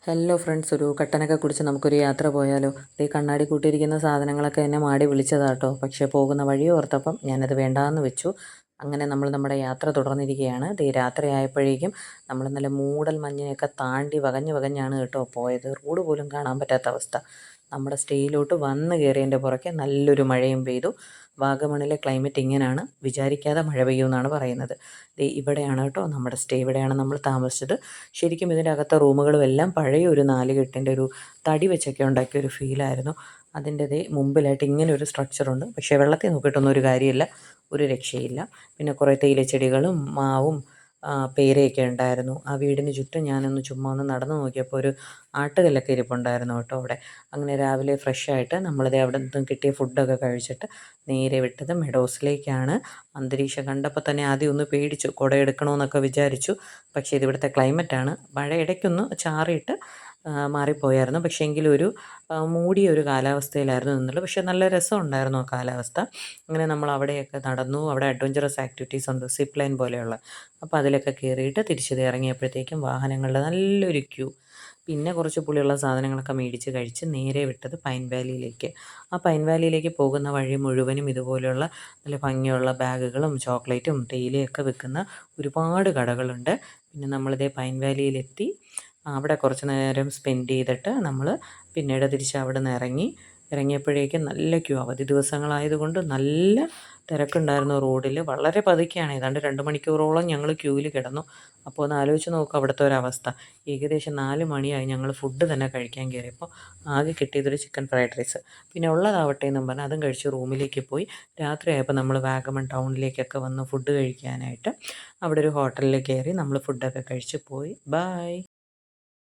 Hello friends, ഒരു കട്ടനൊക്കെ കുടിച്ച് നമുക്കൊരു യാത്ര പോയാലോ? ഈ കണ്ണാടി കൂട്ടിയിരിക്കുന്ന സാധനങ്ങളൊക്കെ എന്നെ മാടി വിളിച്ചതാട്ടോ. പക്ഷേ പോകുന്ന വഴി ഓർത്തപ്പം ഞാനത് വേണ്ടാന്ന് വെച്ചു. അങ്ങനെ നമ്മൾ നമ്മുടെ യാത്ര തുടർന്നിരിക്കുകയാണ്. രാത്രിയായപ്പോഴേക്കും നമ്മൾ നല്ല മൂടൽ മഞ്ഞിനെയൊക്കെ താണ്ടി വകഞ്ഞ് വകഞ്ഞാണ് കേട്ടോ പോയത്. റോഡ് പോലും കാണാൻ പറ്റാത്ത അവസ്ഥ. നമ്മുടെ സ്റ്റേയിലോട്ട് വന്ന് കയറിയതിൻ്റെ പുറകെ നല്ലൊരു മഴയും പെയ്തു. വാഗമണിലെ ക്ലൈമറ്റ് ഇങ്ങനെയാണ്, വിചാരിക്കാതെ മഴ പെയ്യുമെന്നാണ് പറയുന്നത്. ഇവിടെയാണ് കേട്ടോ നമ്മുടെ സ്റ്റേ, ഇവിടെയാണ് നമ്മൾ താമസിച്ചത്. ശരിക്കും ഇതിൻ്റെ അകത്തെ റൂമുകളും എല്ലാം പഴയ ഒരു നാലുകെട്ടിൻ്റെ ഒരു തടി വെച്ചൊക്കെ ഉണ്ടാക്കിയ ഒരു ഫീലായിരുന്നു. അതിൻ്റെ മുമ്പിലായിട്ട് ഇങ്ങനെ ഒരു സ്ട്രക്ചറുണ്ട്. പക്ഷേ വെള്ളത്തിൽ നോക്കിയിട്ടൊന്നും ഒരു കാര്യമില്ല, ഒരു രക്ഷയില്ല. പിന്നെ കുറേ തേയിലച്ചെടികളും മാവും പേരയൊക്കെ ഉണ്ടായിരുന്നു. ആ വീടിന് ചുറ്റും ഞാനൊന്ന് ചുമ്മാ ഒന്ന് നടന്നു നോക്കിയപ്പോൾ ഒരു ആട്ടുകല്ലൊക്കെ ഇരിപ്പുണ്ടായിരുന്നു കേട്ടോ അവിടെ. അങ്ങനെ രാവിലെ ഫ്രഷായിട്ട് നമ്മളിത് അവിടെ നിന്നും കിട്ടിയ ഫുഡൊക്കെ കഴിച്ചിട്ട് നേരെ വിട്ടത് മെഡോസിലേക്കാണ്. അന്തരീക്ഷം കണ്ടപ്പോൾ തന്നെ ആദ്യം ഒന്ന് പേടിച്ചു, കുട എടുക്കണമെന്നൊക്കെ വിചാരിച്ചു. പക്ഷേ ഇതിവിടുത്തെ ക്ലൈമറ്റാണ്. മഴ ഇടയ്ക്കൊന്ന് ചാറിയിട്ട് മാറിപ്പോയായിരുന്നു. പക്ഷേ എങ്കിലും ഒരു മൂടിയ ഒരു കാലാവസ്ഥയിലായിരുന്നു നിന്നുള്ളത്. പക്ഷേ നല്ല രസമുണ്ടായിരുന്നു ആ കാലാവസ്ഥ. അങ്ങനെ നമ്മൾ അവിടെയൊക്കെ നടന്നു. അവിടെ അഡ്വഞ്ചറസ് ആക്ടിവിറ്റീസ് ഉണ്ട്, സിപ്പ് ലൈൻ പോലെയുള്ള. അപ്പോൾ അതിലൊക്കെ കയറിയിട്ട് തിരിച്ചത് ഇറങ്ങിയപ്പോഴത്തേക്കും വാഹനങ്ങളുടെ നല്ലൊരു ക്യൂ. പിന്നെ കുറച്ച് പുളിയുള്ള സാധനങ്ങളൊക്കെ മേടിച്ച് കഴിച്ച് നേരെ വിട്ടത് പൈൻ വാലിയിലേക്ക്. ആ പൈൻ വാലിയിലേക്ക് പോകുന്ന വഴി മുഴുവനും ഇതുപോലെയുള്ള നല്ല ഭംഗിയുള്ള ബാഗുകളും ചോക്ലേറ്റും തേയിലയൊക്കെ വിൽക്കുന്ന ഒരുപാട് കടകളുണ്ട്. പിന്നെ നമ്മളിതേ പൈൻ വാലിയിലെത്തി. അവിടെ കുറച്ച് നേരം സ്പെൻഡ് ചെയ്തിട്ട് നമ്മൾ പിന്നീട് തിരിച്ച് അവിടെ നിന്ന് ഇറങ്ങിയപ്പോഴേക്കും നല്ല ക്യൂ. അവധി ദിവസങ്ങളായതുകൊണ്ട് നല്ല തിരക്കുണ്ടായിരുന്നു റോഡിൽ. വളരെ പതുക്കെയാണ്, ഏതാണ്ട് 2 മണിക്കൂറോളം ഞങ്ങൾ ക്യൂവിൽ കിടന്നു. അപ്പോൾ ഒന്ന് ആലോചിച്ച് നോക്കുക അവിടുത്തെ ഒരവസ്ഥ. ഏകദേശം 4 മണിയായി ഞങ്ങൾ ഫുഡ് തന്നെ കഴിക്കാൻ കയറിയപ്പോൾ. ആകെ കിട്ടിയതൊരു ചിക്കൻ ഫ്രൈഡ് റൈസ്. പിന്നെ ഉള്ളതാവട്ടെ എന്നും പറഞ്ഞ് അതും കഴിച്ച് റൂമിലേക്ക് പോയി. രാത്രിയായപ്പോൾ നമ്മൾ വാഗമൺ ടൗണിലേക്കൊക്കെ വന്ന് ഫുഡ് കഴിക്കാനായിട്ട് അവിടെ ഒരു ഹോട്ടലിൽ കയറി നമ്മൾ ഫുഡൊക്കെ കഴിച്ച് പോയി. ബായ്.